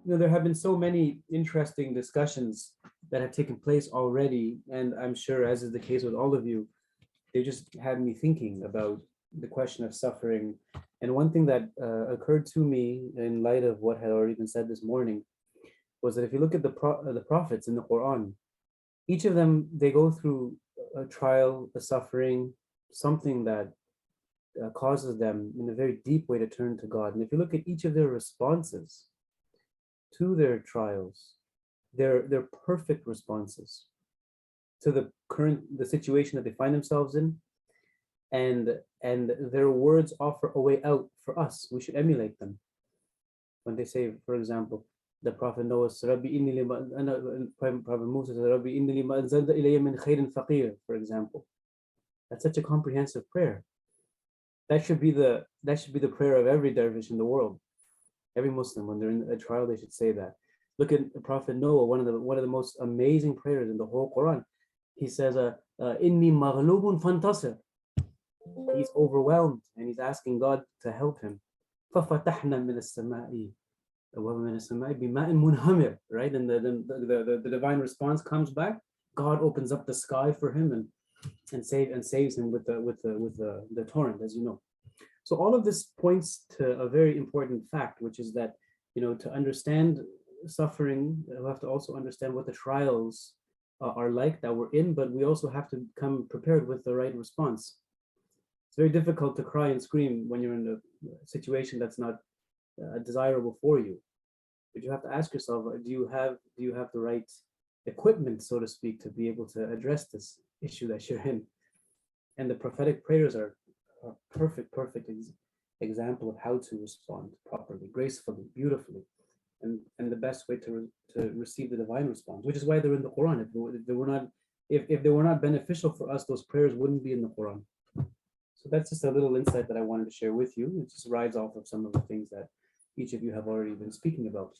There have been so many interesting discussions that have taken place already, and I'm sure, as is the case with all of you, they just had me thinking about the question of suffering. And one thing that occurred to me in light of what had already been said this morning was that if you look at the prophets in the Quran, each of them, they go through a trial, a suffering, something that causes them in a very deep way to turn to God. And if you look at each of their responses to their trials, they're perfect responses to the situation that they find themselves in, and their words offer a way out for us. We should emulate them. When they say, for example, the Prophet Noah, Rabbi inni lima, Prophet Musa says, Rabbi inni lima anzalta ilayya min khairin faqir, for example. That's such a comprehensive prayer. That should be the prayer of every dervish in the world. Every Muslim, when they're in a trial, they should say that. Look at the Prophet Noah, one of the most amazing prayers in the whole Quran. He says, Inni maghlubun fantasir. He's overwhelmed and he's asking God to help him. فَفَتَحْنَا مِنَ السَّمَاءِ وَمِنَ السَّمَاءِ بِمَاءٍ مُنْهَمِرٍ. Right? And the divine response comes back. God opens up the sky for him and saves him with the torrent, as you know. So all of this points to a very important fact, which is that, to understand suffering, we have to also understand what the trials are like that we're in, but we also have to come prepared with the right response. It's very difficult to cry and scream when you're in a situation that's not desirable for you. But you have to ask yourself, do you have the right equipment, so to speak, to be able to address this issue that you're in? And the prophetic prayers are a perfect example of how to respond properly, gracefully, beautifully, and the best way to receive the divine response, which is why they're in the Quran. If they were not beneficial for us, those prayers wouldn't be in the Quran. So that's just a little insight that I wanted to share with you. It just rides off of some of the things that each of you have already been speaking about.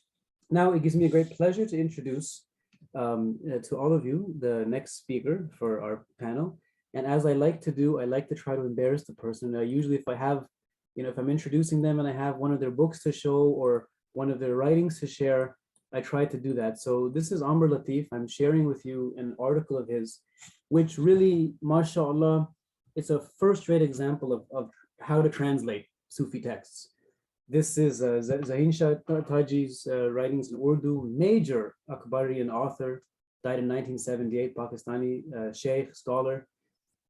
Now, it gives me a great pleasure to introduce to all of you the next speaker for our panel. And as I like to do, I like to try to embarrass the person. Usually if I have, if I'm introducing them and I have one of their books to show or one of their writings to share, I try to do that. So this is Amer Latif. I'm sharing with you an article of his, which really, mashallah, it's a first-rate example of how to translate Sufi texts. This is Zahin Shah Taji's writings in Urdu, major Akbarian author, died in 1978, Pakistani sheikh, scholar.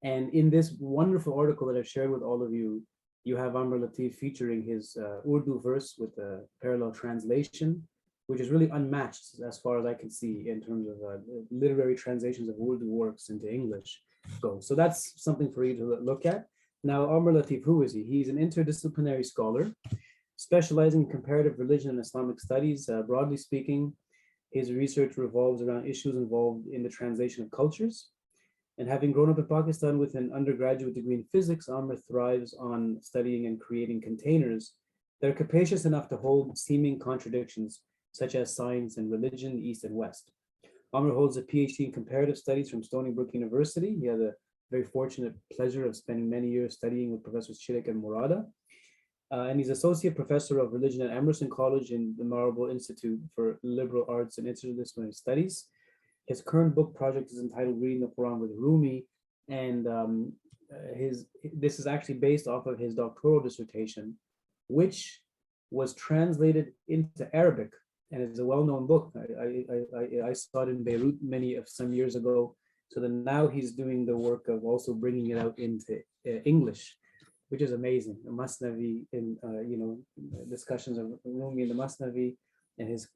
And in this wonderful article that I've shared with all of you, you have Amer Latif featuring his Urdu verse with a parallel translation, which is really unmatched as far as I can see in terms of literary translations of Urdu works into English go. So that's something for you to look at. Now, Amer Latif, who is he? He's an interdisciplinary scholar, specializing in comparative religion and Islamic studies. Broadly speaking, his research revolves around issues involved in the translation of cultures. And having grown up in Pakistan with an undergraduate degree in physics, Amer thrives on studying and creating containers that are capacious enough to hold seeming contradictions, such as science and religion, East and West. Amer holds a PhD in comparative studies from Stony Brook University. He had a very fortunate pleasure of spending many years studying with Professors Chirek and Murada. And he's associate professor of religion at Emerson College in the Marble Institute for Liberal Arts and Interdisciplinary Studies. His current book project is entitled Reading the Quran with Rumi, and this is actually based off of his doctoral dissertation, which was translated into Arabic, and it's a well-known book. I saw it in Beirut some years ago. So then now he's doing the work of also bringing it out into English, which is amazing. The Masnavi, discussions of Rumi and the Masnavi and his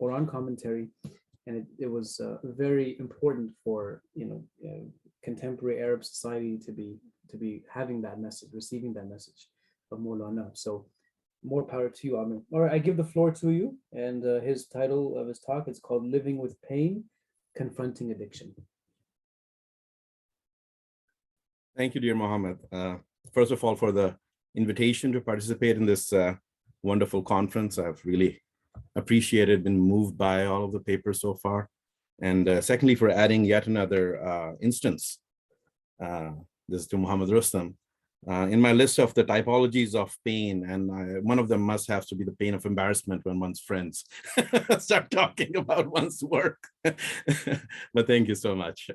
Quran commentary. And it was very important for contemporary Arab society to be having that message, receiving that message of Maulana. So more power to you, Amer. All right, I give the floor to you. And his title of his talk is called Living with Pain, Confronting Addiction. Thank you, dear Mohammed. First of all, for the invitation to participate in this wonderful conference. I've really appreciated, been moved by all of the papers so far. And secondly, for adding yet another instance, this is to Muhammad Rustam, in my list of the typologies of pain, and one of them must have to be the pain of embarrassment when one's friends start talking about one's work. But thank you so much.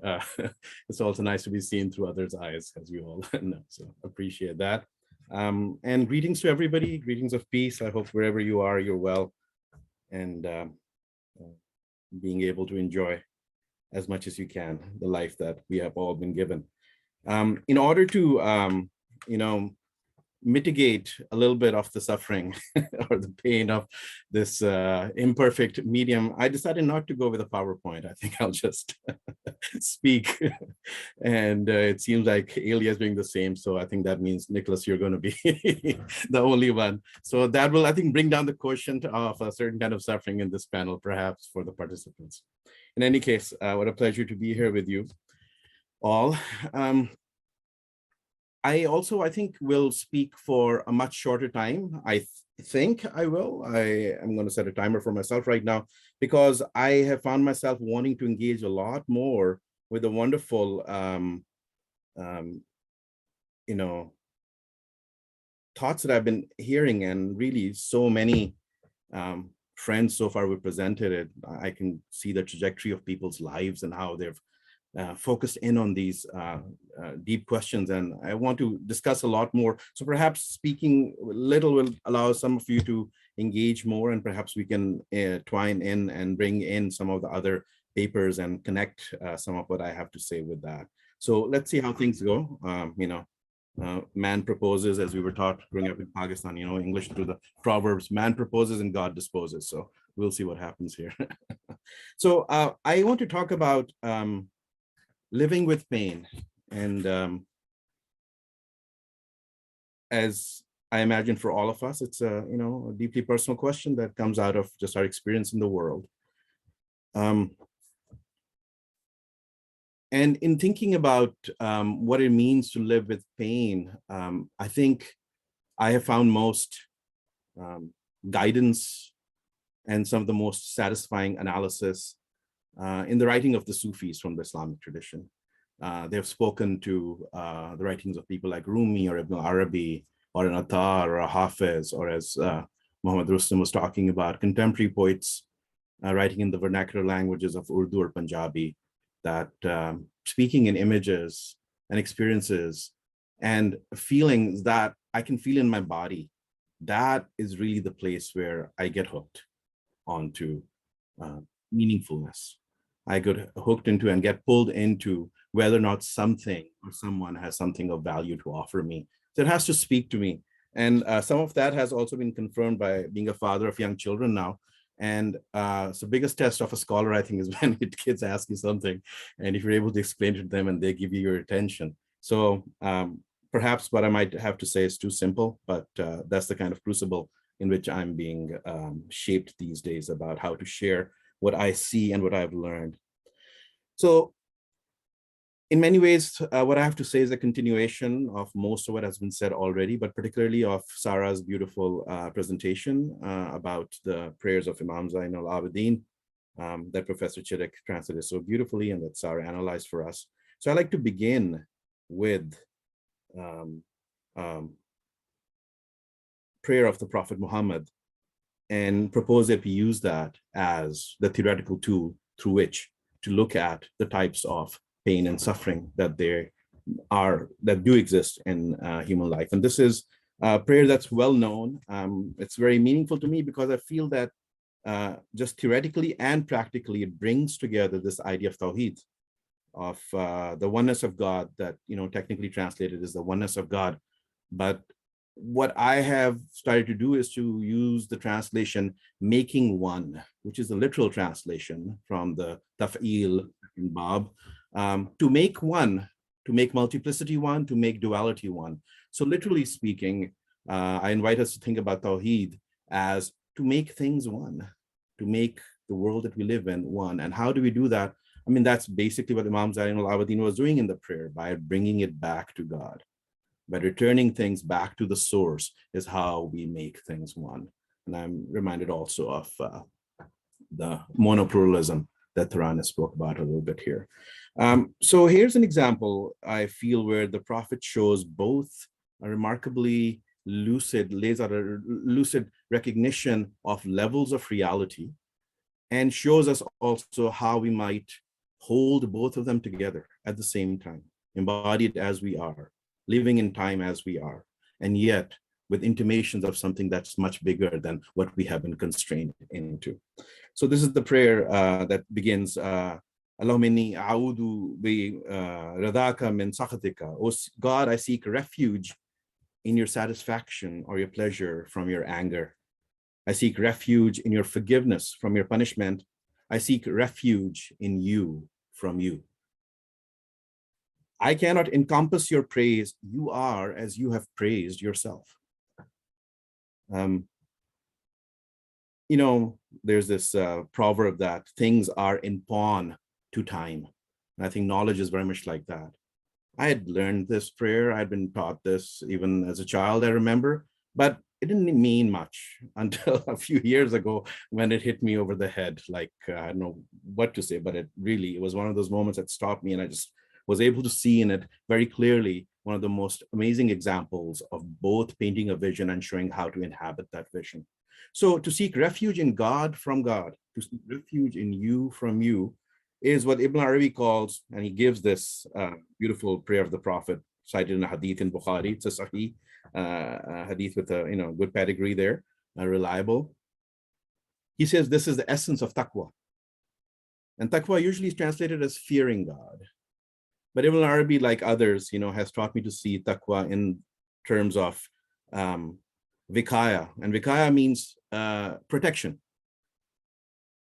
It's also nice to be seen through others' eyes, as you all know, so appreciate that. And greetings to everybody, greetings of peace. I hope wherever you are, you're well and being able to enjoy as much as you can the life that we have all been given. In order to mitigate a little bit of the suffering or the pain of this imperfect medium, I decided not to go with a PowerPoint. I think I'll just speak. And it seems like Elia is doing the same. So I think that means, Nicholas, you're going to be the only one. So that will, I think, bring down the quotient of a certain kind of suffering in this panel, perhaps for the participants. In any case, what a pleasure to be here with you all. I think will speak for a much shorter time. I think I will. I am going to set a timer for myself right now because I have found myself wanting to engage a lot more with the wonderful, thoughts that I've been hearing, and really so many friends so far we presented it. I can see the trajectory of people's lives and how they've focused in on these deep questions, and I want to discuss a lot more. So perhaps speaking little will allow some of you to engage more, and perhaps we can twine in and bring in some of the other papers and connect some of what I have to say with that. So let's see how things go. Man proposes, as we were taught growing up in Pakistan, English through the Proverbs, man proposes and God disposes. So we'll see what happens here. So I want to talk about living with pain. And as I imagine for all of us, it's a deeply personal question that comes out of just our experience in the world. And in thinking about what it means to live with pain, I think I have found most guidance and some of the most satisfying analysis in the writing of the Sufis from the Islamic tradition. They have spoken to the writings of people like Rumi or Ibn Arabi or an Attar or a Hafiz, or as Muhammad Rustam was talking about, contemporary poets writing in the vernacular languages of Urdu or Punjabi, that speaking in images and experiences and feelings that I can feel in my body, that is really the place where I get hooked onto meaningfulness. I get hooked into and get pulled into whether or not something or someone has something of value to offer me. So it has to speak to me. And some of that has also been confirmed by being a father of young children now. And so biggest test of a scholar, I think, is when kids ask you something and if you're able to explain it to them and they give you your attention. So perhaps what I might have to say is too simple, but that's the kind of crucible in which I'm being shaped these days about how to share what I see and what I've learned. So in many ways, what I have to say is a continuation of most of what has been said already, but particularly of Sarah's beautiful presentation about the prayers of Imam Zain al-Abidin that Professor Chidek translated so beautifully and that Sarah analyzed for us. So I'd like to begin with prayer of the Prophet Muhammad and propose that we use that as the theoretical tool through which to look at the types of pain and suffering that that do exist in human life. And this is a prayer that's well known. It's very meaningful to me because I feel that just theoretically and practically, it brings together this idea of Tawheed, of the oneness of God that, technically translated is the oneness of God. But what I have started to do is to use the translation making one, which is the literal translation from the Taf'il in Bab, to make one, to make multiplicity one, to make duality one. So literally speaking, I invite us to think about Tawheed as to make things one, to make the world that we live in one. And how do we do that? I mean, that's basically what Imam Zain al-Abidin was doing in the prayer, by bringing it back to God. By returning things back to the source is how we make things one. And I'm reminded also of the monopluralism that Tarana spoke about a little bit here. So here's an example, I feel, where the Prophet shows both a remarkably lucid, lays out a lucid recognition of levels of reality, and shows us also how we might hold both of them together at the same time, embodied as we are, living in time as we are, and yet with intimations of something that's much bigger than what we have been constrained into. So this is the prayer that begins, Allahumma inni a'udhu bi radaka min sakhatika. Oh God, I seek refuge in your satisfaction or your pleasure from your anger. I seek refuge in your forgiveness from your punishment. I seek refuge in you from you. I cannot encompass your praise. You are as you have praised yourself. There's this proverb that things are in pawn to time. And I think knowledge is very much like that. I had learned this prayer. I'd been taught this even as a child, I remember, but it didn't mean much until a few years ago when it hit me over the head. Like, I don't know what to say, but it was one of those moments that stopped me, and I just was able to see in it very clearly one of the most amazing examples of both painting a vision and showing how to inhabit that vision. So to seek refuge in God from God, to seek refuge in you from you, is what Ibn Arabi calls, and he gives this beautiful prayer of the Prophet cited in a hadith in Bukhari. It's a sahih hadith with a good pedigree there, reliable. He says this is the essence of taqwa. And taqwa usually is translated as fearing God. But Ibn Arabi, like others, has taught me to see taqwa in terms of vikaya. And vikaya means protection.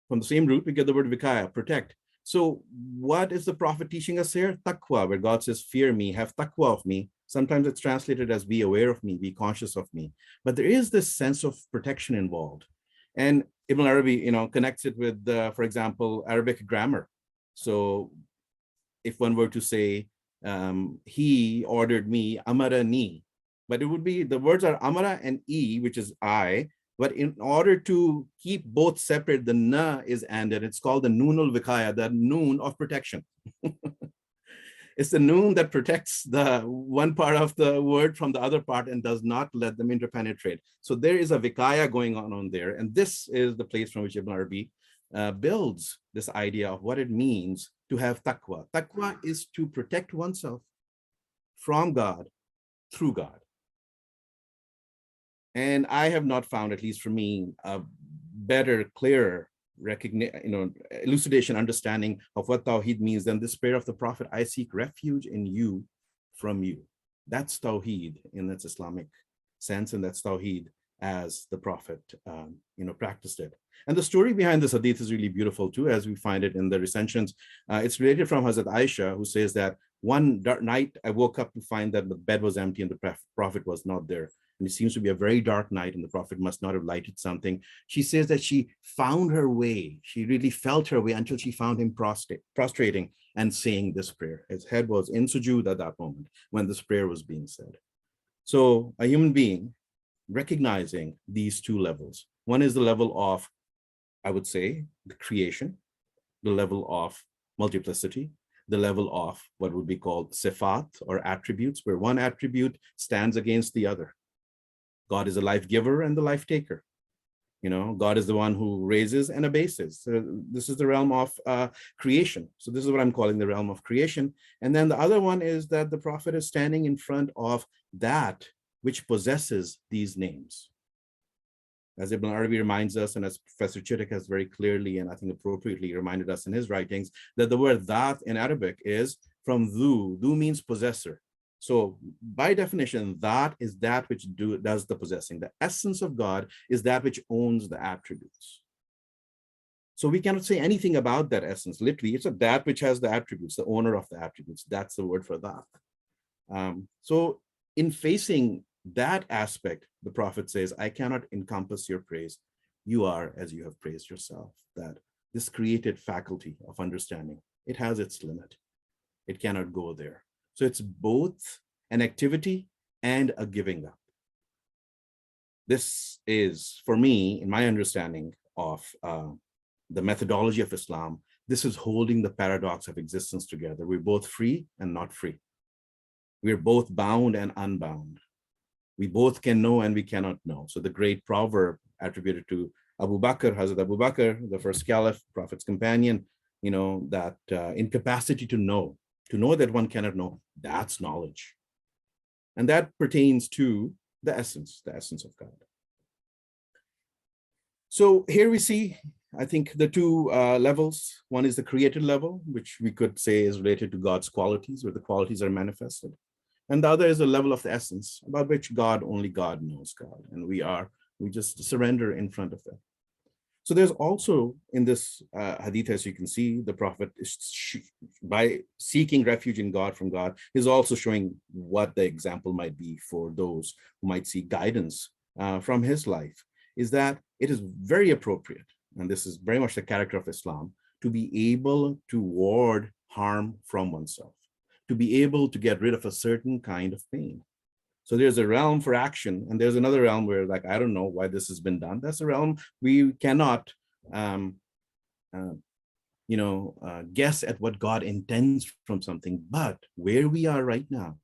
From the same root, we get the word vikaya, protect. So what is the Prophet teaching us here? Taqwa, where God says, fear me, have taqwa of me. Sometimes it's translated as be aware of me, be conscious of me. But there is this sense of protection involved. And Ibn Arabi, connects it with, for example, Arabic grammar. So if one were to say, he ordered me, amara ni, but it would be, the words are amara and e, which is I, but in order to keep both separate, the na is ended. It's called the noonul vikaya, the noon of protection. It's the noon that protects the one part of the word from the other part and does not let them interpenetrate. So there is a vikaya going on there. And this is the place from which Ibn Arabi builds this idea of what it means to have taqwa. Taqwa is to protect oneself from God through God. And I have not found, at least for me, a better, clearer elucidation, understanding of what Tawheed means than this prayer of the Prophet, I seek refuge in you from you. That's Tawheed in its Islamic sense, and that's Tawheed as the Prophet practiced it. And the story behind this hadith is really beautiful too, as we find it in the recensions. It's related from Hazrat Aisha, who says that one dark night I woke up to find that the bed was empty and the Prophet was not there. And it seems to be a very dark night and the Prophet must not have lighted something. She says that she found her way. She really felt her way until she found him prostrating and saying this prayer. His head was in sujood at that moment when this prayer was being said. So a human being recognizing these two levels. One is the level of, I would say, the creation, the level of multiplicity, the level of what would be called sifat or attributes, where one attribute stands against the other. God is a life giver and the life taker. God is the one who raises and abases. So this is the realm of creation. So this is what I'm calling the realm of creation. And then the other one is that the Prophet is standing in front of that which possesses these names. As Ibn Arabi reminds us, and as Professor Chittick has very clearly and I think appropriately reminded us in his writings, that the word that in Arabic is from dhu. Dhu means possessor. So by definition, that is that which does the possessing. The essence of God is that which owns the attributes. So we cannot say anything about that essence. Literally, it's that which has the attributes, the owner of the attributes. That's the word for that. So in facing that aspect, the Prophet says, I cannot encompass your praise. You are as you have praised yourself. That this created faculty of understanding, it has its limit. It cannot go there. So it's both an activity and a giving up. This is, for me, in my understanding of the methodology of Islam, this is holding the paradox of existence together. We're both free and not free. We're both bound and unbound. We both can know and we cannot know. So the great proverb attributed to Hazrat Abu Bakr, the first caliph, Prophet's companion, that incapacity to know that one cannot know, that's knowledge. And that pertains to the essence of God. So here we see, I think, the two levels. One is the created level, which we could say is related to God's qualities, where the qualities are manifested. And the other is the level of the essence, about which only God knows God. And we just surrender in front of that. So there's also in this hadith, as you can see, the Prophet is by seeking refuge in God from God, is also showing what the example might be for those who might seek guidance from his life, is that it is very appropriate, and this is very much the character of Islam, to be able to ward harm from oneself, to be able to get rid of a certain kind of pain. So there's a realm for action, and there's another realm where, like, I don't know why this has been done. That's a realm we cannot, guess at what God intends from something. But where we are right now,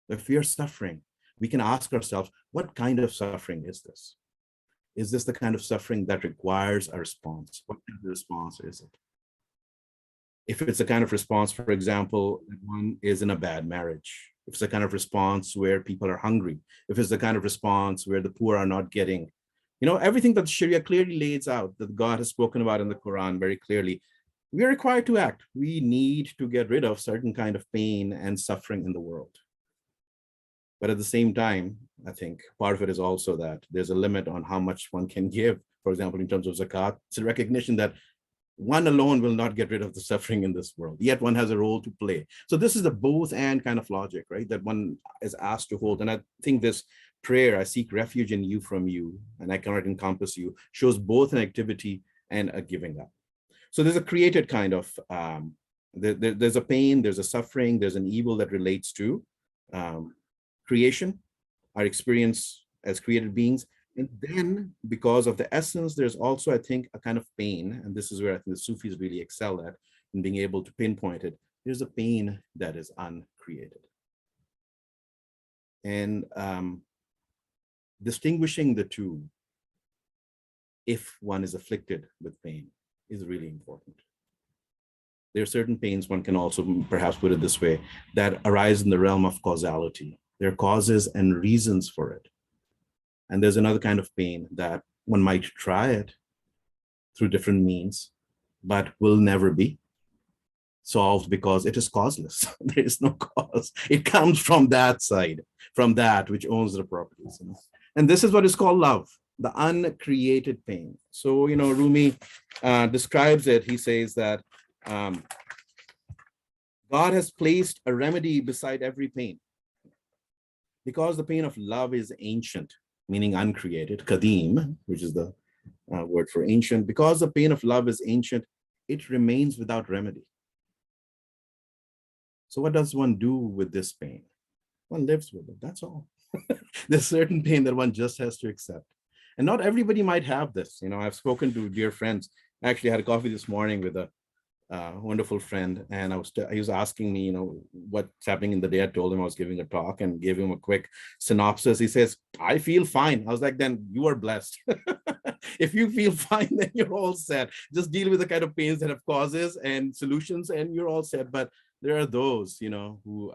if we are suffering, we can ask ourselves, what kind of suffering is this? Is this the kind of suffering that requires a response? What kind of response is it? If it's a kind of response, for example, one is in a bad marriage, if it's a kind of response where people are hungry, if it's the kind of response where the poor are not getting, everything that Sharia clearly lays out, that God has spoken about in the Quran very clearly, we are required to act. We need to get rid of certain kind of pain and suffering in the world. But at the same time, I think part of it is also that there's a limit on how much one can give. For example, in terms of zakat, it's a recognition that one alone will not get rid of the suffering in this world, yet one has a role to play. So this is the both and kind of logic, right, that one is asked to hold. And I think this prayer, I seek refuge in you from you, and I cannot encompass you, shows both an activity and a giving up. So there's a created kind of, there's a pain, there's a suffering, there's an evil that relates to creation, our experience as created beings. And then because of the essence, there's also, I think, a kind of pain, and this is where I think the Sufis really excel at in being able to pinpoint it. There's a pain that is uncreated. And distinguishing the two, if one is afflicted with pain, is really important. There are certain pains, one can also perhaps put it this way, that arise in the realm of causality. There are causes and reasons for it. And there's another kind of pain that one might try it through different means, but will never be solved because it is causeless. There is no cause. It comes from that side, from that which owns the properties. And this is what is called love, the uncreated pain. So, Rumi describes it. He says that God has placed a remedy beside every pain. Because the pain of love is ancient, meaning uncreated, kadim, which is the word for ancient. Because the pain of love is ancient, it remains without remedy. So what does one do with this pain? One lives with it, that's all. There's certain pain that one just has to accept. And not everybody might have this. I've spoken to dear friends. I actually had a coffee this morning with a wonderful friend, and he was asking me, what's happening in the day. I told him I was giving a talk and gave him a quick synopsis. He says, I feel fine. I was like, then you are blessed. If you feel fine, then you're all set. Just deal with the kind of pains that have causes and solutions, and you're all set. But there are those, who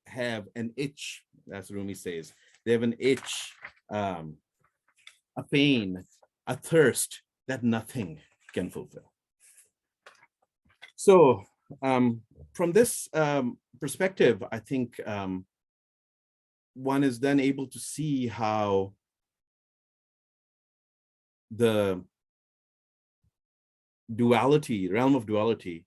have an itch, as Rumi says. They have an itch, a pain, a thirst that nothing can fulfill. So from this perspective, I think one is then able to see how the realm of duality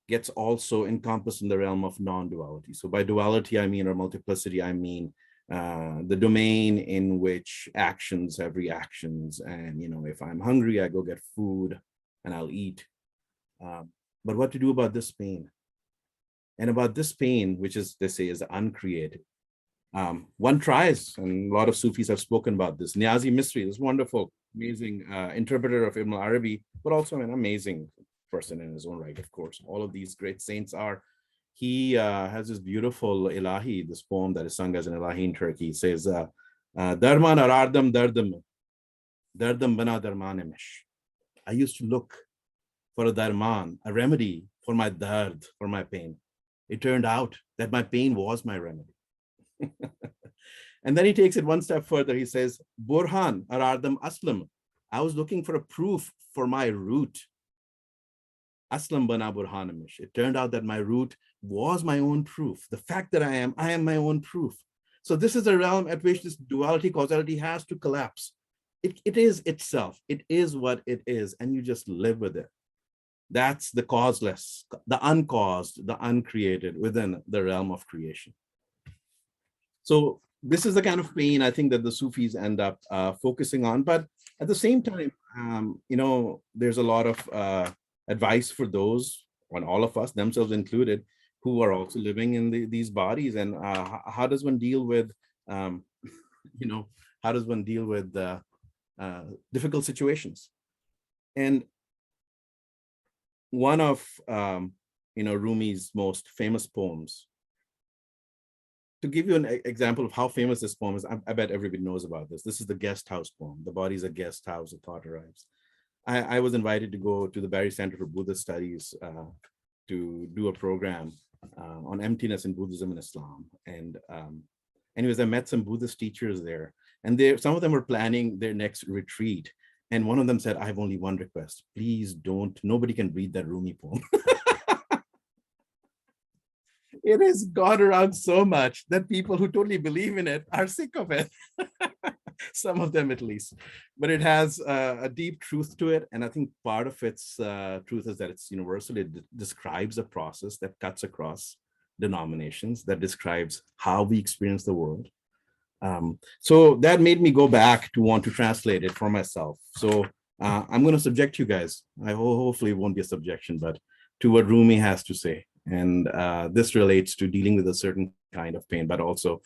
gets also encompassed in the realm of non-duality. So by duality, I mean, or multiplicity, I mean the domain in which actions have reactions. And, if I'm hungry, I go get food and I'll eat. But what to do about this pain? And about this pain, which is, they say, is uncreated. One tries, and a lot of Sufis have spoken about this. Niazi Misri, this wonderful, amazing interpreter of Ibn Arabi, but also an amazing person in his own right, of course. All of these great saints are. he has this beautiful ilahi, this poem that is sung as an ilahi in Turkey. It says, Darman arardam dardam, dardam bana darmanemish. I used to look for a darman, a remedy for my dard, for my pain. It turned out that my pain was my remedy. And then he takes it one step further. He says, Burhan arardam aslam. I was looking for a proof for my root. Aslam bana burhanamish. It turned out that my root was my own proof. The fact that I am my own proof. So this is a realm at which this duality, causality has to collapse. It is itself. It is what it is, and you just live with it. That's the causeless, the uncaused, the uncreated within the realm of creation. So this is the kind of pain I think that the Sufis end up focusing on. But at the same time, there's a lot of advice for those, and all of us, themselves included, who are also living in these bodies. And how does one deal with, how does one deal with difficult situations? And one of Rumi's most famous poems, to give you an example of how famous this poem is, I bet everybody knows about this. This is the guest house poem. The body is a guest house, a thought arrives. I was invited to go to the Barry Center for Buddhist Studies to do a program on emptiness in Buddhism and Islam. And anyways, I met some Buddhist teachers there, and some of them were planning their next retreat. And one of them said, I have only one request. Please don't, nobody can read that Rumi poem. It has gone around so much that people who totally believe in it are sick of it. Some of them at least. But it has a deep truth to it. And I think part of its truth is that it's universal. It describes a process that cuts across denominations, that describes how we experience the world. So that made me go back to want to translate it for myself. So I'm going to subject you guys. Hopefully it won't be a subjection, but to what Rumi has to say. And this relates to dealing with a certain kind of pain, but also,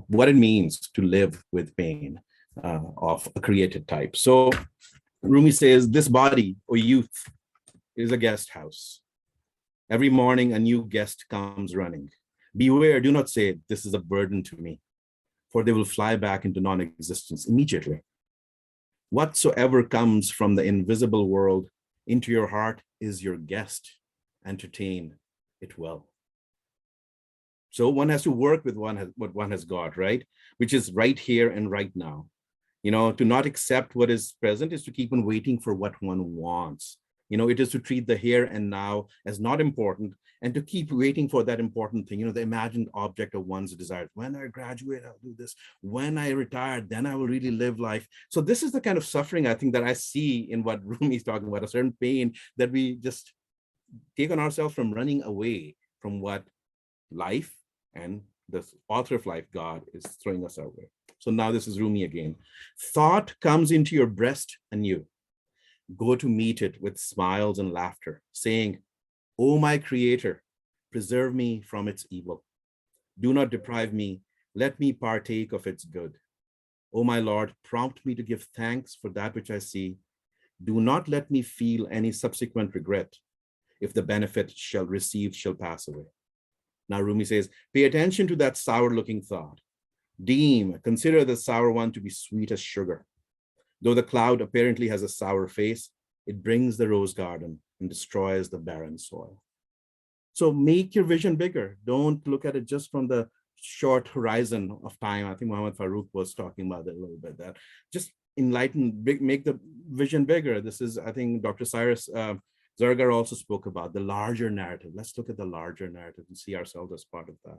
what it means to live with pain of a created type. So Rumi says, this body, O youth, is a guest house. Every morning, a new guest comes running. Beware, do not say, this is a burden to me, for they will fly back into non-existence immediately. Whatsoever comes from the invisible world into your heart is your guest. Entertain it well. So one has to work with what one has got, right? Which is right here and right now. To not accept what is present is to keep on waiting for what one wants. It is to treat the here and now as not important, and to keep waiting for that important thing, the imagined object of one's desires. When I graduate, I'll do this. When I retire, then I will really live life. So this is the kind of suffering I think that I see in what Rumi is talking about, a certain pain that we just take on ourselves from running away from what life and the author of life, God, is throwing us our way. So now this is Rumi again. Thought comes into your breast anew. Go to meet it with smiles and laughter, saying, O my creator, preserve me from its evil. Do not deprive me. Let me partake of its good. O my Lord, prompt me to give thanks for that which I see. Do not let me feel any subsequent regret if the benefit received shall pass away. Now Rumi says, pay attention to that sour-looking thought. Consider the sour one to be sweet as sugar. Though the cloud apparently has a sour face, it brings the rose garden and destroys the barren soil. So make your vision bigger. Don't look at it just from the short horizon of time. I think Muhammad Farooq was talking about it a little bit, that just make the vision bigger. This is, I think Dr. Cyrus Zargar also spoke about the larger narrative. Let's look at the larger narrative and see ourselves as part of that.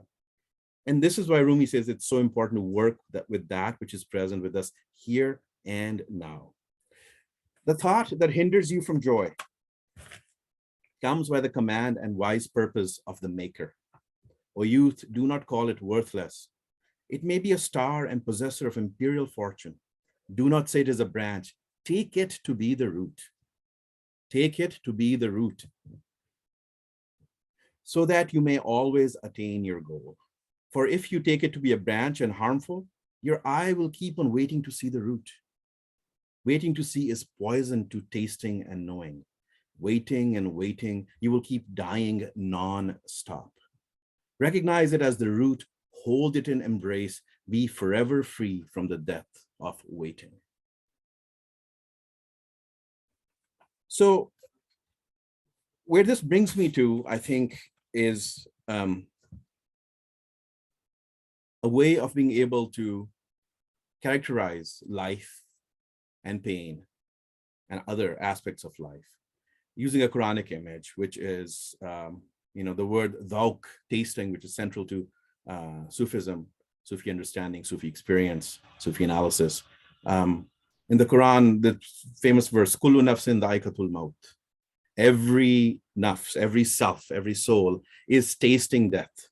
And this is why Rumi says it's so important to work with that which is present with us here and now. The thought that hinders you from joy comes by the command and wise purpose of the maker. O youth, do not call it worthless. It may be a star and possessor of imperial fortune. Do not say it is a branch. Take it to be the root. Take it to be the root, so that you may always attain your goal. For if you take it to be a branch and harmful, your eye will keep on waiting to see the root. Waiting to see is poison to tasting and knowing. Waiting and waiting, you will keep dying non-stop. Recognize it as the root, hold it in embrace, be forever free from the death of waiting. So where this brings me to, I think, is a way of being able to characterize life and pain and other aspects of life using a Quranic image, which is, the word dhawq, tasting, which is central to Sufism, Sufi understanding, Sufi experience, Sufi analysis. In the Quran, the famous verse, kullu nafsin dha'iqatul maut. Every nafs, every self, every soul is tasting death.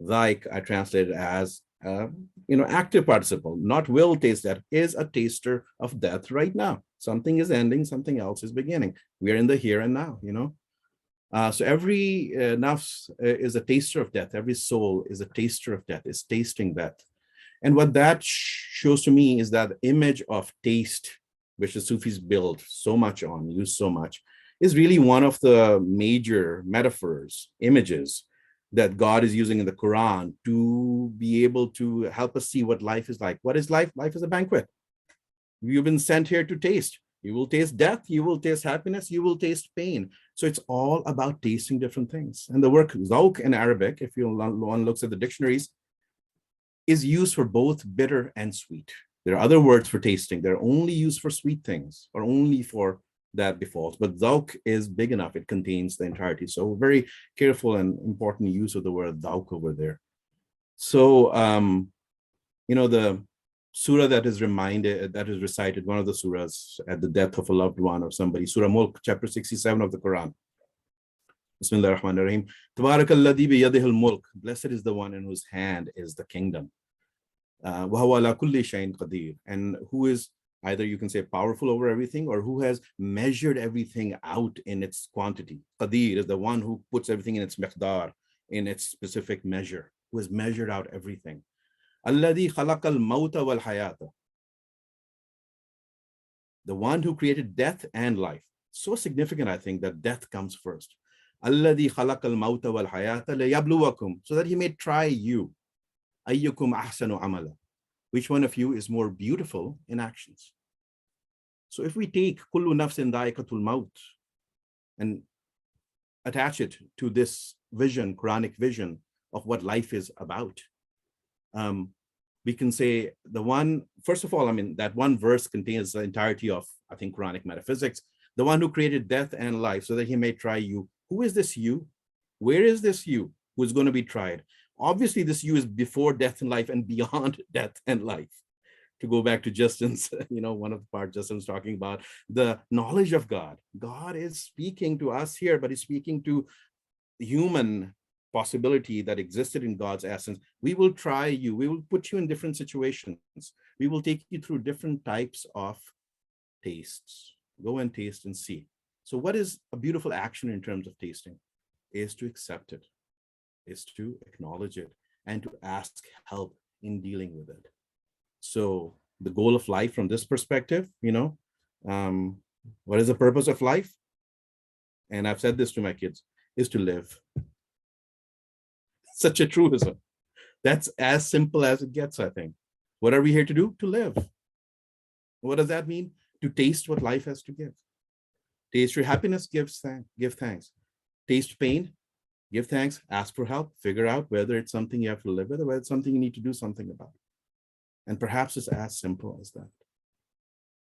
Dhaik, I translate it as, active participle, not will taste death, is a taster of death right now. Something is ending, something else is beginning. We are in the here and now, So every nafs is a taster of death. Every soul is a taster of death, is tasting death. And what that shows to me is that image of taste, which the Sufis build so much on, use so much, is really one of the major metaphors, images that God is using in the Quran to be able to help us see what life is like. What is life? Life is a banquet. You've been sent here to taste. You will taste death, you will taste happiness, you will taste pain. So it's all about tasting different things. And the word zawq in Arabic, if one looks at the dictionaries, is used for both bitter and sweet. There are other words for tasting. They're only used for sweet things or only for that default. But zawq is big enough. It contains the entirety. So very careful and important use of the word zawq over there. So, the surah that is recited, one of the surahs at the death of a loved one or somebody, Surah Mulk, chapter 67 of the Quran. Bismillah ar-Rahman ar-Rahim. Tabarakalladhi biyadihil mulk. Blessed is the one in whose hand is the kingdom. Wa huwa ala kulli shay'in qadir. And who is either, you can say, powerful over everything, or who has measured everything out in its quantity. Qadir is the one who puts everything in its miqdar, in its specific measure, who has measured out everything. Alladhi khalaqal mauta wal hayata. The one who created death and life. So significant, I think, that death comes first. Alladhi khalaqal mauta wal hayata liyabluwakum, so that he may try you. Ayyukum ahsanu amala. Which one of you is more beautiful in actions? So if we take kullu nafsin dha'iqatul maut and attach it to this vision, Quranic vision of what life is about, we can say first of all, that one verse contains the entirety of, I think, Quranic metaphysics. The one who created death and life so that he may try you. Who is this you? Where is this you who is going to be tried? Obviously, this you is before death and life and beyond death and life. To go back to Justin's, one of the parts Justin's talking about, the knowledge of God. God is speaking to us here, but he's speaking to human possibility that existed in God's essence. We will try you. We will put you in different situations. We will take you through different types of tastes. Go and taste and see. So what is a beautiful action in terms of tasting? Is to accept it, is to acknowledge it, and to ask help in dealing with it. So the goal of life from this perspective, what is the purpose of life? And I've said this to my kids, is to live. Such a truism. That's as simple as it gets, I think. What are we here to do? To live. What does that mean? To taste what life has to give. Taste your happiness, give thanks. Taste pain, give thanks, ask for help, figure out whether it's something you have to live with or whether it's something you need to do something about. And perhaps it's as simple as that.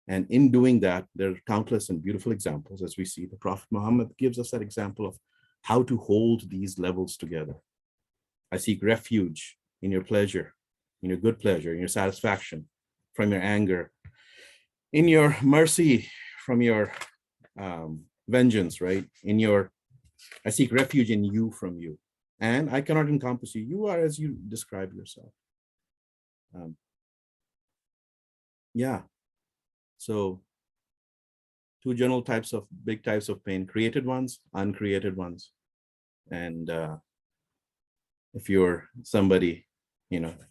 And in doing that, there are countless and beautiful examples, as we see. The Prophet Muhammad gives us that example of how to hold these levels together. I seek refuge in your pleasure, in your good pleasure, in your satisfaction, from your anger, in your mercy, from your vengeance, right? I seek refuge in you, from you. And I cannot encompass you. You are as you describe yourself. So two general big types of pain, created ones, uncreated ones. And if you're somebody,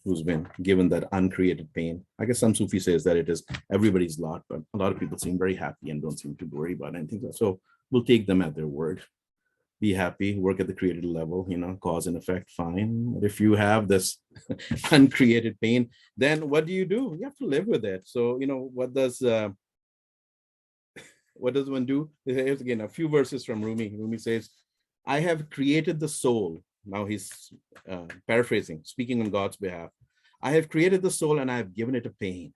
who's been given that uncreated pain, I guess some Sufi says that it is everybody's lot, but a lot of people seem very happy and don't seem to worry about anything. So we'll take them at their word. be happy, work at the created level, cause and effect, fine. But if you have this uncreated pain, then what do? You have to live with it. So, what does one do? Here's again a few verses from Rumi. Rumi says, I have created the soul. Now he's paraphrasing, speaking on God's behalf. I have created the soul and I have given it a pain.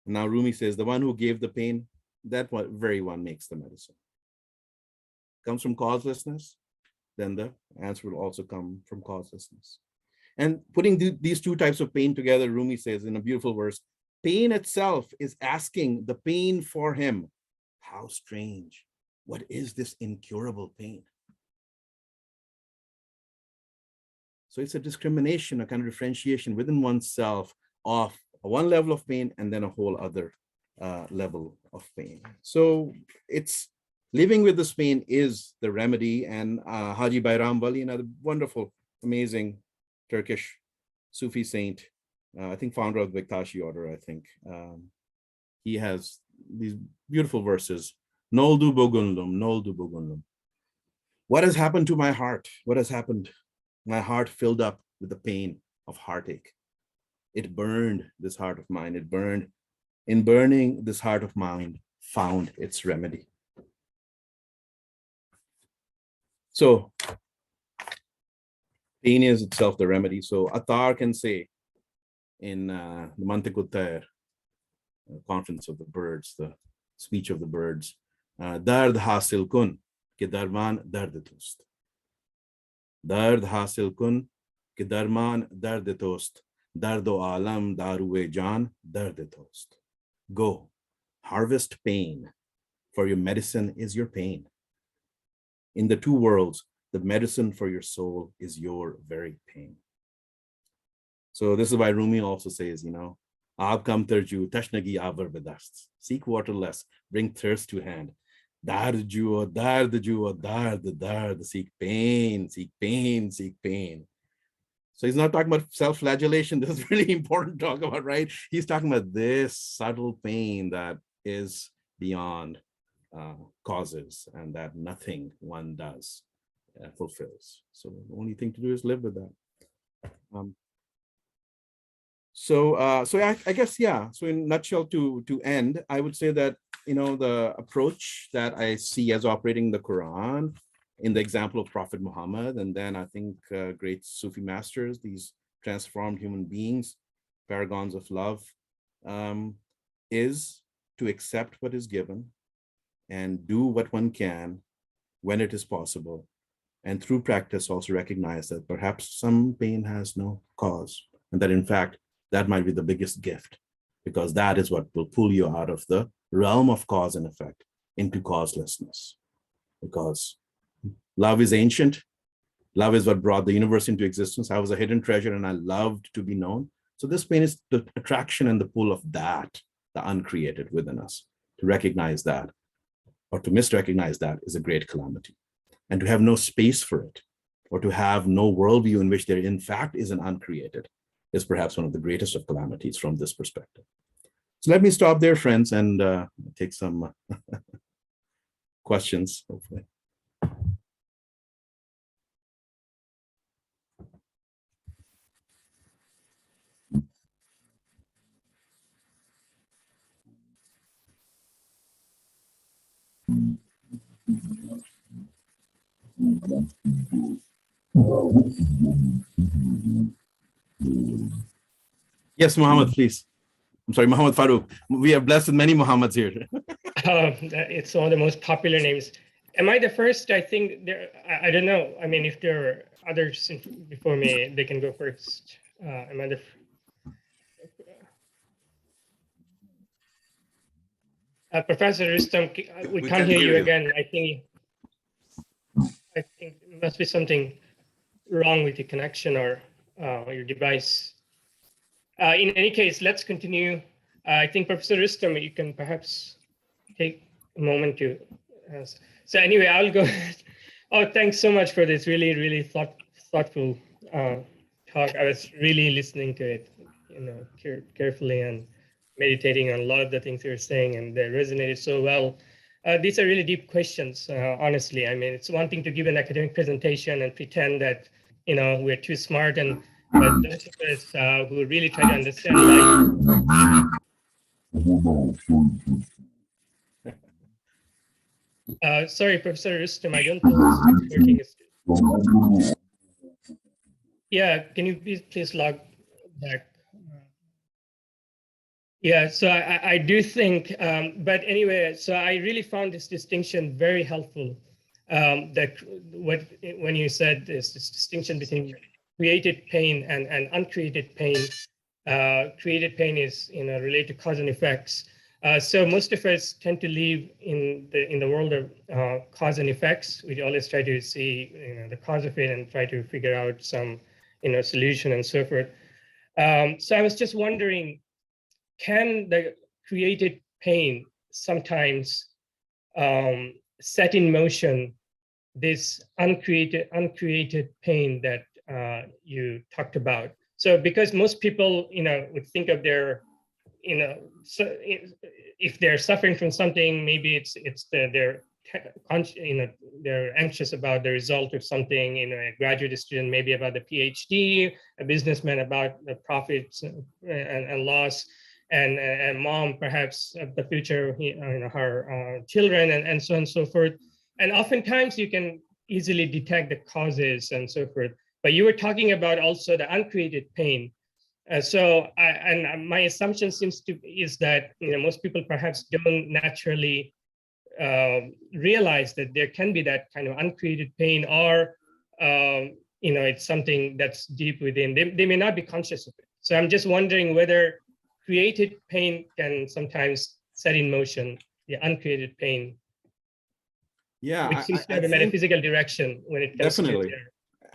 Now Rumi says, the one who gave the pain, that very one makes the medicine. Comes from causelessness, then the answer will also come from causelessness. And putting these two types of pain together, Rumi says in a beautiful verse, pain itself is asking the pain for him. How strange. What is this incurable pain? So it's a discrimination, a kind of differentiation within oneself of one level of pain and then a whole other level of pain. So it's living with this pain is the remedy. And Haji Bayram Wali, another wonderful, amazing Turkish Sufi saint, I think founder of the Bektashi order, I think. He has these beautiful verses. Noldu bogunlum, noldu bogunlum. What has happened to my heart? What has happened? My heart filled up with the pain of heartache. It burned, this heart of mine. It burned. In burning, this heart of mine found its remedy. So pain is itself the remedy. So Attar can say in the Untitled Chapter, conference of the birds, the speech of the birds, Dard hasil kun ke darman dard tost. Dard hasil kun ke darman dard tost. Dardo alam darue jan dard tost. Go, harvest pain, for your medicine is your pain. In the two worlds, the medicine for your soul is your very pain. So this is why Rumi also says, Aab kam tarju, tashnagi avar bedast. Seek water less, bring thirst to hand. Dard juo, dard, seek pain, seek pain, seek pain. So he's not talking about self-flagellation. This is really important to talk about, right? He's talking about this subtle pain that is beyond causes and that nothing one does fulfills. So the only thing to do is live with that. So I guess, yeah. So in a nutshell, to end, I would say that, the approach that I see as operating the Quran in the example of Prophet Muhammad, and then I think great Sufi masters, these transformed human beings, paragons of love, is to accept what is given and do what one can when it is possible. And through practice, also recognize that perhaps some pain has no cause, and that in fact, that might be the biggest gift, because that is what will pull you out of the realm of cause and effect into causelessness. Because love is ancient. Love is what brought the universe into existence. I was a hidden treasure and I loved to be known. So this pain is the attraction and the pull of that, the uncreated within us. To recognize that, or to misrecognize that, is a great calamity. And to have no space for it, or to have no worldview in which there in fact is an uncreated, is perhaps one of the greatest of calamities from this perspective. So let me stop there, friends, and take some questions, hopefully. Yes, Muhammad, please. I'm sorry, Muhammad Farooq. We are blessed with many Muhammads here. It's one of the most popular names. Am I the first? I think there. I don't know. I mean, if there are others before me, they can go first. Am I the? Professor Rustam, we can't hear you again. I think there must be something wrong with your connection or your device. In any case, let's continue. I think Professor Rustam, you can perhaps take a moment to. So anyway, I'll go. Oh, thanks so much for this really, really thoughtful talk. I was really listening to it, carefully and meditating on a lot of the things you were saying, and they resonated so well. These are really deep questions, honestly. I mean, it's one thing to give an academic presentation and pretend that, we're too smart, but those of us who really try to understand life. Sorry, Professor Rustam, I don't know who's working. Yeah, can you please log back? Yeah, so I do think, but anyway, so I really found this distinction very helpful. That when you said this distinction between created pain and uncreated pain, created pain is related to cause and effects. So most of us tend to live in the world of cause and effects. We always try to see the cause of it and try to figure out some solution and so forth. So I was just wondering, can the created pain sometimes set in motion this uncreated pain that you talked about? So because most people, would think of their, so if they're suffering from something, maybe it's they're anxious about the result of something. A graduate student maybe about the PhD, a businessman about the profits and loss, and mom perhaps of the future, her children, and so on and so forth. And oftentimes you can easily detect the causes and so forth. But you were talking about also the uncreated pain. So my assumption is that most people perhaps don't naturally realize that there can be that kind of uncreated pain, or it's something that's deep within. They may not be conscious of it. So I'm just wondering whether created pain can sometimes set in motion the uncreated pain. Yeah, which seems to have a metaphysical direction when it comes definitely. to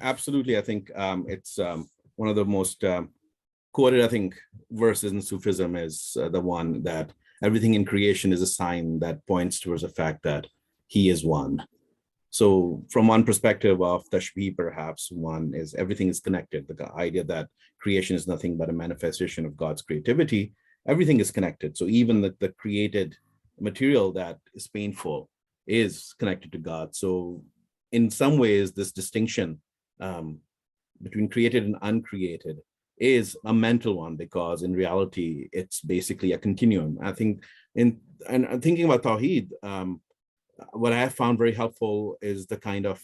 Absolutely. I think it's one of the most quoted, I think, verses in Sufism is the one that everything in creation is a sign that points towards the fact that he is one. So from one perspective of tashbih, perhaps one is everything is connected. The idea that creation is nothing but a manifestation of God's creativity, everything is connected. So even the created material that is painful is connected to God. So in some ways, this distinction between created and uncreated is a mental one, because in reality, it's basically a continuum. I think and thinking about Tawheed, what I have found very helpful is the kind of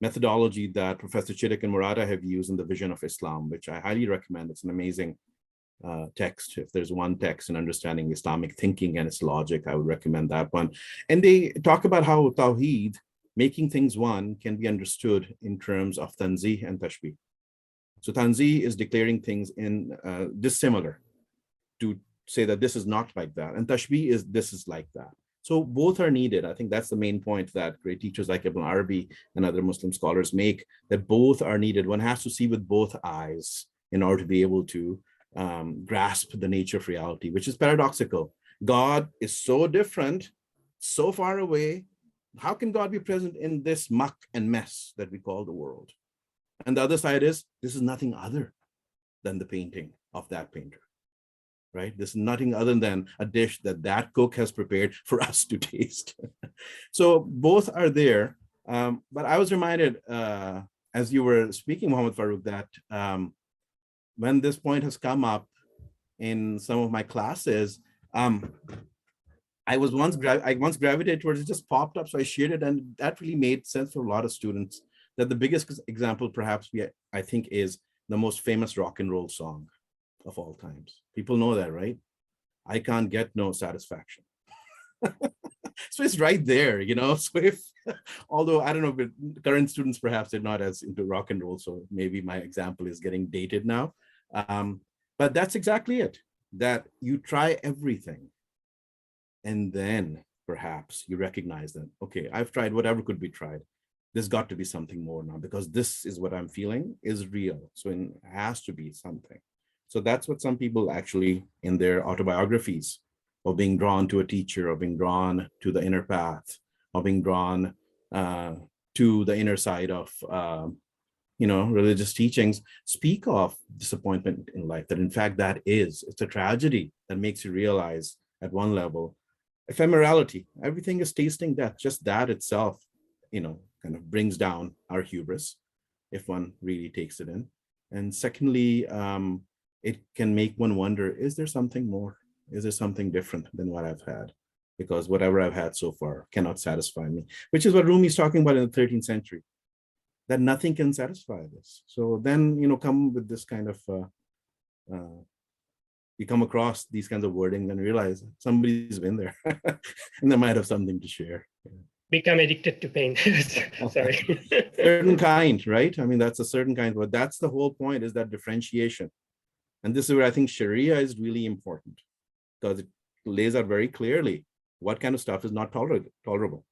methodology that Professor Chittick and Murata have used in the Vision of Islam, which I highly recommend. It's an amazing text. If there's one text in understanding Islamic thinking and its logic, I would recommend that one. And they talk about how Tawheed, making things one, can be understood in terms of tanzih and tashbih. So tanzih is declaring things in dissimilar, to say that this is not like that, and tashbih is this is like that. So both are needed. I think that's the main point that great teachers like Ibn Arabi and other Muslim scholars make, that both are needed. One has to see with both eyes in order to be able to grasp the nature of reality, which is paradoxical. God is so different, so far away. How can God be present in this muck and mess that we call the world? And the other side is, this is nothing other than the painting of that painter. Right? This is nothing other than a dish that cook has prepared for us to taste. So both are there. But I was reminded, as you were speaking, Muhammad Farooq, that when this point has come up in some of my classes, I once gravitated towards it, just popped up, so I shared it, and that really made sense for a lot of students. That the biggest example, perhaps, I think, is the most famous rock and roll song of all times. People know that, right? I can't get no satisfaction. So it's right there, So if, although I don't know, but current students perhaps are not as into rock and roll, so maybe my example is getting dated now. But that's exactly it, that you try everything. And then perhaps you recognize that, okay, I've tried whatever could be tried. There's got to be something more now, because this is what I'm feeling is real. So it has to be something. So that's what some people actually, in their autobiographies, of being drawn to a teacher, or being drawn to the inner path, or being drawn to the inner side of religious teachings, speak of disappointment in life, that in fact it's a tragedy that makes you realize at one level ephemerality. Everything is tasting death. Just that itself, kind of brings down our hubris, if one really takes it in. And secondly, it can make one wonder, is there something more? Is there something different than what I've had? Because whatever I've had so far cannot satisfy me, which is what Rumi is talking about in the 13th century, that nothing can satisfy this. So then, come with this kind of, you come across these kinds of wording and realize somebody's been there and they might have something to share. Become addicted to pain. Sorry. Certain kind, right? I mean, that's a certain kind, but that's the whole point, is that differentiation. And this is where I think Sharia is really important, because it lays out very clearly what kind of stuff is not tolerable.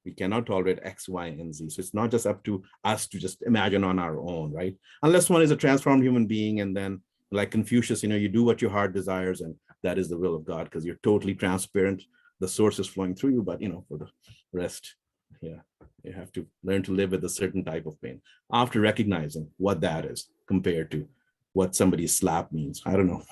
We cannot tolerate X, Y, and Z. So it's not just up to us to just imagine on our own, right? Unless one is a transformed human being, and then like Confucius, you do what your heart desires, and that is the will of God, because you're totally transparent. The source is flowing through you, but for the rest, you have to learn to live with a certain type of pain after recognizing what that is compared to what somebody's slap means. I don't know.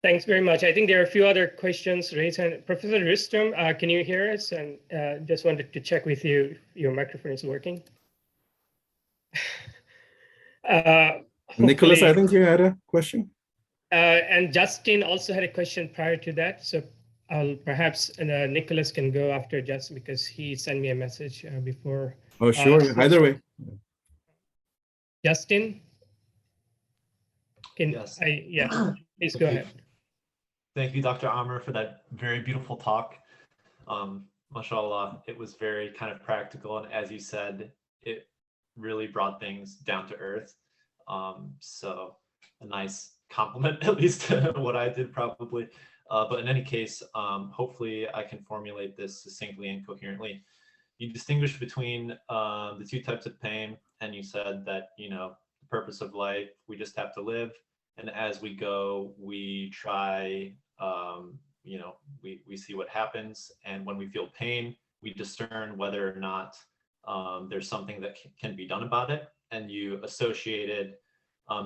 Thanks very much. I think there are a few other questions raised. And Professor Rustam, can you hear us? And just wanted to check with you if your microphone is working. Nicholas, I think you had a question. And Justin also had a question prior to that. So perhaps Nicholas can go after Justin, because he sent me a message before. Oh, sure. Either way. Justin? Yes. Please go ahead. Thank you, Dr. Amer, for that very beautiful talk. Mashallah, it was very kind of practical. And as you said, it really brought things down to earth. So a nice compliment, at least to what I did probably. But in any case, hopefully I can formulate this succinctly and coherently. You distinguish between the two types of pain, and you said that, the purpose of life, we just have to live. And as we go, we try, we see what happens. And when we feel pain, we discern whether or not there's something that can be done about it. And you associated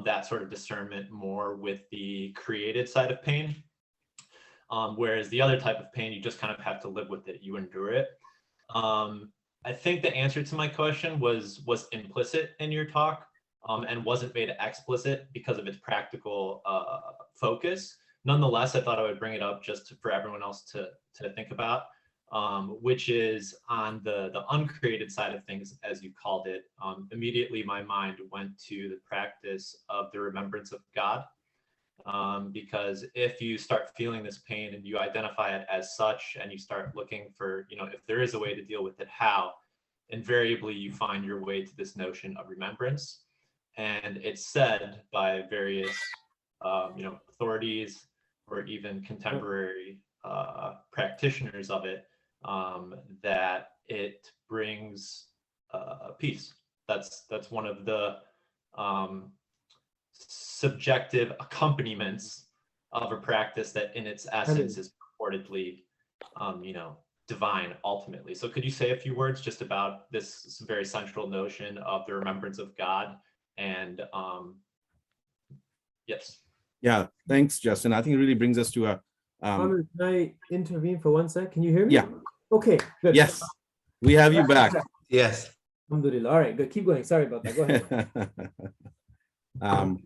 that sort of discernment more with the created side of pain. Whereas the other type of pain, you just kind of have to live with it. You endure it. I think the answer to my question was implicit in your talk. And wasn't made explicit because of its practical focus. Nonetheless, I thought I would bring it up just for everyone else to think about, which is on the uncreated side of things, as you called it. Immediately, my mind went to the practice of the remembrance of God, because if you start feeling this pain and you identify it as such, and you start looking for, if there is a way to deal with it, how, invariably you find your way to this notion of remembrance. And it's said by various, authorities or even contemporary practitioners of it, that it brings peace. That's one of the subjective accompaniments of a practice that, in its essence, is purportedly, divine ultimately. So could you say a few words just about this very central notion of the remembrance of God? And yes. Yeah, thanks, Justin. I think it really brings us to a Amer, can I intervene for 1 sec? Can you hear me? Yeah. Okay, good. Yes, we have you back. Yes. Alhamdulillah. All right, good. Keep going. Sorry about that. Go ahead.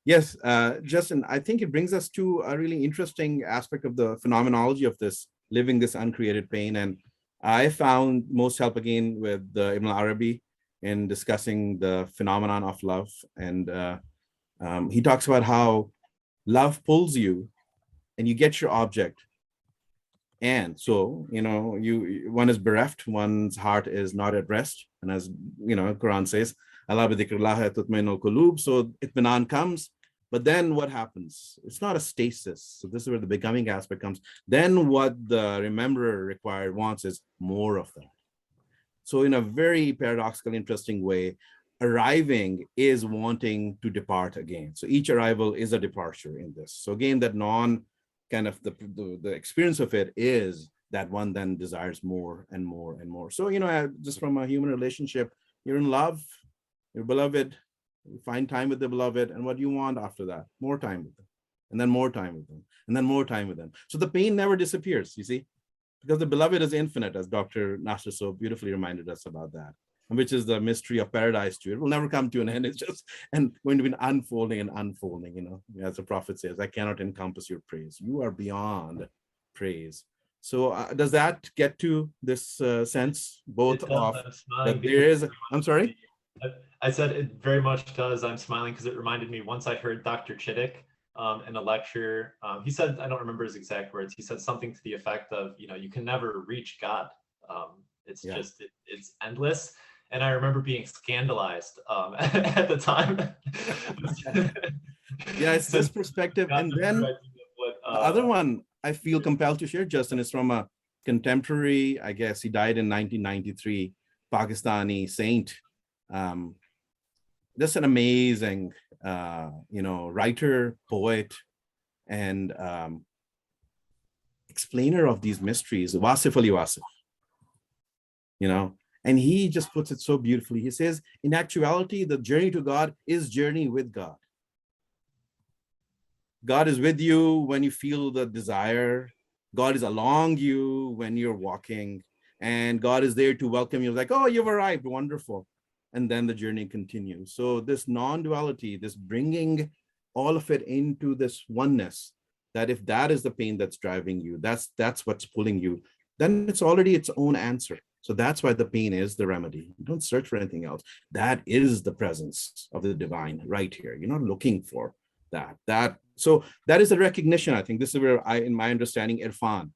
Yes, Justin, I think it brings us to a really interesting aspect of the phenomenology of this, living this uncreated pain. And I found most help again with Ibn Arabi in discussing the phenomenon of love. And he talks about how love pulls you and you get your object. And so, one is bereft, one's heart is not at rest. And as, Quran says, Allah bi dhikrullah tatma'innul qulub. So itminan comes, but then what happens? It's not a stasis. So this is where the becoming aspect comes. Then what the rememberer wants is more of that. So in a very paradoxical, interesting way, arriving is wanting to depart again. So each arrival is a departure in this. So again, that kind of the experience of it is that one then desires more and more and more. So, just from a human relationship, you're in love, you're beloved, you find time with the beloved, and what do you want after that? More time with them. and then more time with them, and then more time with them. So the pain never disappears, you see, because the beloved is infinite, as Dr. Nasser so beautifully reminded us about that, which is the mystery of paradise too. It will never come to an end. It's just going to be unfolding and unfolding, you know, as the prophet says, I cannot encompass your praise. You are beyond praise. So does that get to this sense, both It does. of I'm smiling that because there is, it I'm sorry? I said it very much does. I'm smiling because it reminded me once I heard Dr. Chittick in a lecture. He said, I don't remember his exact words. He said something to the effect of, you know, you can never reach God. It's Yeah. just, it's endless. And I remember being scandalized at the time. Yeah, it's this perspective. And then the other one I feel compelled to share, Justin, is from a contemporary, I guess he died in 1993, Pakistani saint. Just an amazing, you know, writer, poet, and explainer of these mysteries, Wasif Ali Wasif, you know, and he just puts it so beautifully. He says, in actuality, the journey to God is journey with God. God is with you when you feel the desire. God is along you when you're walking, and God is there to welcome you, like, oh, you've arrived, wonderful. And then the journey continues. So this non-duality, this bringing all of it into this oneness, that if that is the pain that's driving you, that's what's pulling you, then it's already its own answer. So that's why the pain is the remedy. You don't search for anything else. That is the presence of the divine right here. You're not looking for that. So that is a recognition. I think this is where in my understanding, irfan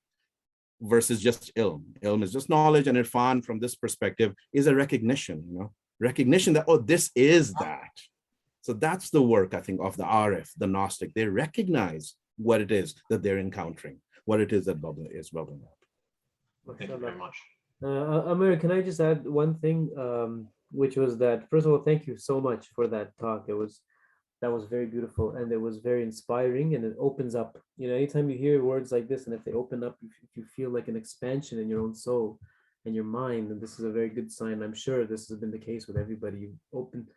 versus just ilm. Ilm is just knowledge, and irfan from this perspective is a recognition, you know, recognition that, oh, this is that. So that's the work, I think, of the Arif, the Gnostic. They recognize what it is that they're encountering, what it is that is bubbling up. Thank you very much. Amer, can I just add one thing, which was that, first of all, thank you so much for that talk. That was very beautiful, and it was very inspiring, and it opens up, you know, anytime you hear words like this, and if they open up, if you feel like an expansion in your own soul and your mind, and this is a very good sign. I'm sure this has been the case with everybody. You open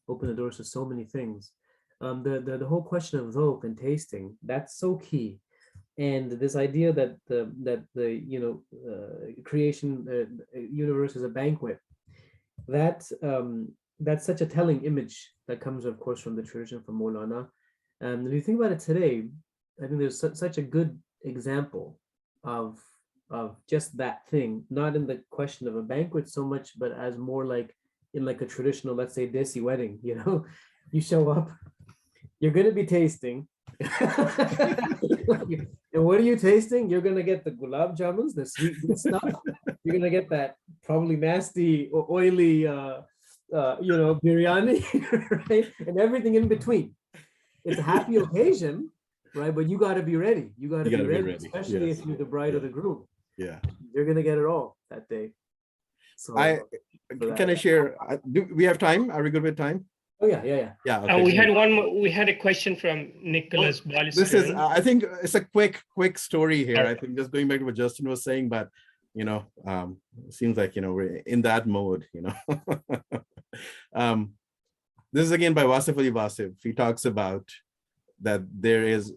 the doors to so many things. The whole question of dhawq and tasting, that's so key. And this idea that the you know, creation, universe is a banquet, that's such a telling image that comes, of course, from the tradition from Maulana. And if you think about it today, I think there's such a good example of just that thing, not in the question of a banquet so much, but as more like in like a traditional, let's say, desi wedding. You know, you show up, you're going to be tasting. And what are you tasting? You're going to get the gulab jamuns, the sweet stuff. You're going to get that probably nasty or oily, you know, biryani, right? And everything in between. It's a happy occasion, right? But you got to be ready. You got to be ready, especially yes. if you're the bride or the groom. Yeah. You're going to get it all that day. So can I share? Do we have time? Are we good with time? Oh yeah. Okay, we had one more, we had a question from Nicholas Ballester. This is, I think it's a quick story here. Right. I think just going back to what Justin was saying, but you know, it seems like, you know, we're in that mode, you know. This is again by Wasif Ali Wasif. He talks about that there is,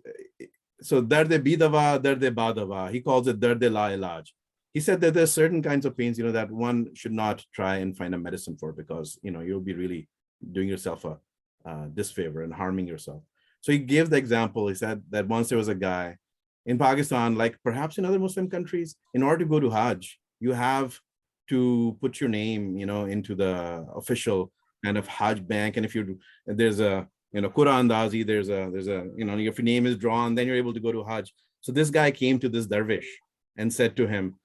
so dard-e bidava, dard-e badava. He calls it dard-e la ilaj. He said that there's certain kinds of pains, you know, that one should not try and find a medicine for, because, you know, you'll be really doing yourself a disfavor and harming yourself. So he gave the example. He said that once there was a guy in Pakistan, like perhaps in other Muslim countries, in order to go to Hajj, you have to put your name, you know, into the official kind of Hajj bank. And if there's a, you know, Quran Dazi, there's a, you know, if your name is drawn, then you're able to go to Hajj. So this guy came to this dervish and said to him,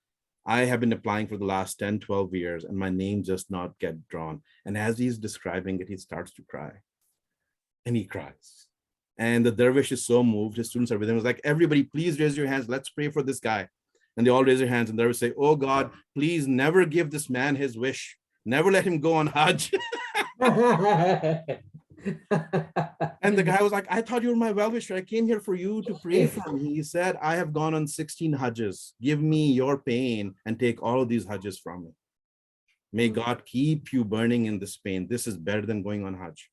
I have been applying for the last 10, 12 years and my name just not get drawn. And as he's describing it, he starts to cry. And he cries. And the dervish is so moved, his students are with him. It was like, everybody, please raise your hands. Let's pray for this guy. And they all raise their hands, and the dervish say, oh God, please never give this man his wish. Never let him go on Hajj. And the guy was like, I thought you were my well-wisher. I came here for you to pray for me. He said, I have gone on 16 Hajjs. Give me your pain and take all of these Hajjs from me. May God keep you burning in this pain. This is better than going on Hajj.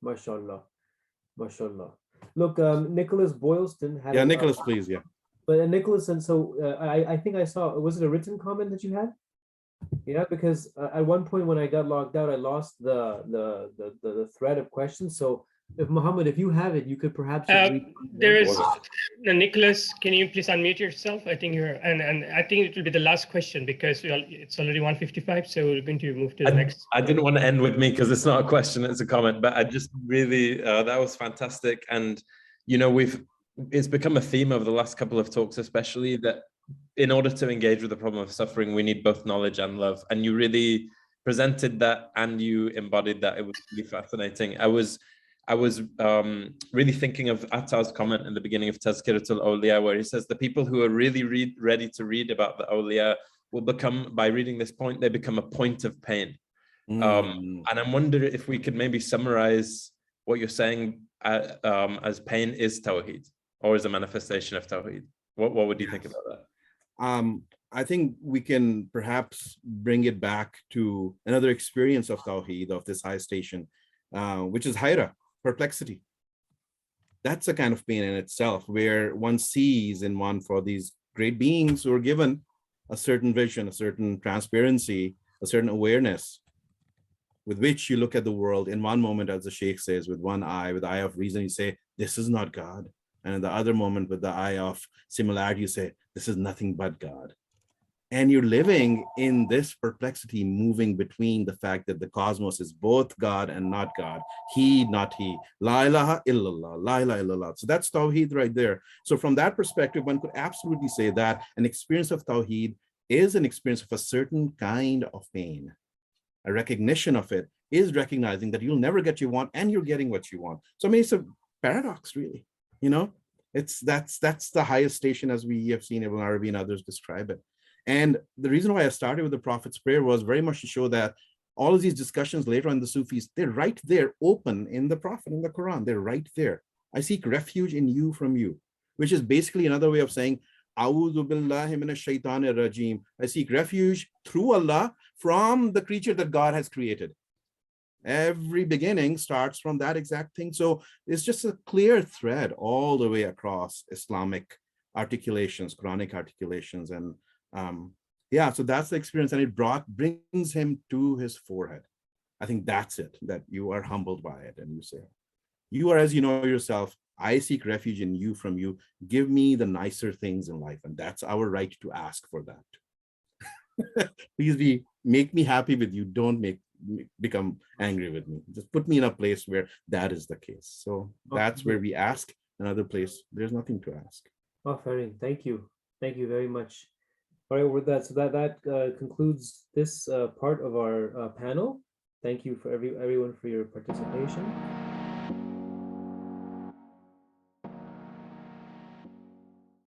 MashaAllah. MashaAllah. Look, Nicholas Boylston had. Yeah, Nicholas, please. Yeah. But Nicholas, and so I think I saw. Was it a written comment that you had? Yeah, because at one point when I got logged out, I lost the thread of questions. So, if Muhammad, if you have it, you could perhaps just read. There is Nicholas. Can you please unmute yourself? I think you're, and I think it will be the last question because it's already 1:55, so we're going to move to the next. I didn't want to end with me because it's not a question, it's a comment, but I just really that was fantastic, and you know it's become a theme over the last couple of talks, especially that in order to engage with the problem of suffering, we need both knowledge and love, and you really presented that and you embodied that. It was really fascinating. I was really thinking of Attar's comment in the beginning of Tazkiratul Awliya, where he says the people who are really ready to read about the awliya will become, by reading this point, they become a point of pain. And I'm wondering if we could maybe summarize what you're saying as pain is Tawheed, or is a manifestation of Tawheed. What would you think about that? I think we can perhaps bring it back to another experience of Tawheed, of this high station, which is Hayra, perplexity. That's a kind of pain in itself, where one sees in one for these great beings who are given a certain vision, a certain transparency, a certain awareness, with which you look at the world in one moment, as the Sheikh says, with one eye, with the eye of reason, you say, this is not God. And in the other moment, with the eye of similarity, you say, this is nothing but God. And you're living in this perplexity, moving between the fact that the cosmos is both God and not God, he, not he, la ilaha illallah, la ilaha illallah. So that's Tawheed right there. So from that perspective, one could absolutely say that an experience of Tawheed is an experience of a certain kind of pain. A recognition of it is recognizing that you'll never get what you want and you're getting what you want. So I mean, it's a paradox, really. You know, that's the highest station, as we have seen Ibn Arabi and others describe it. And the reason why I started with the Prophet's prayer was very much to show that all of these discussions later on in the Sufis, they're right there, open in the Prophet, in the Quran. They're right there. I seek refuge in you from you, which is basically another way of saying, A'udhu billahi minash shaitanir rajim. I seek refuge through Allah from the creature that God has created. Every beginning starts from that exact thing. So it's just a clear thread all the way across Islamic articulations, Quranic articulations. And yeah, so that's the experience. And it brings him to his forehead. I think that's it, that you are humbled by it. And you say, you are as you know yourself, I seek refuge in you from you. Give me the nicer things in life. And that's our right to ask for that. Please make me happy with you. Don't become angry with me. Just put me in a place where that is the case. So that's where we ask. Another place, there's nothing to ask. Oh, Farin, thank you. Thank you very much. All right, with that, so that concludes this part of our panel. Thank you for everyone for your participation.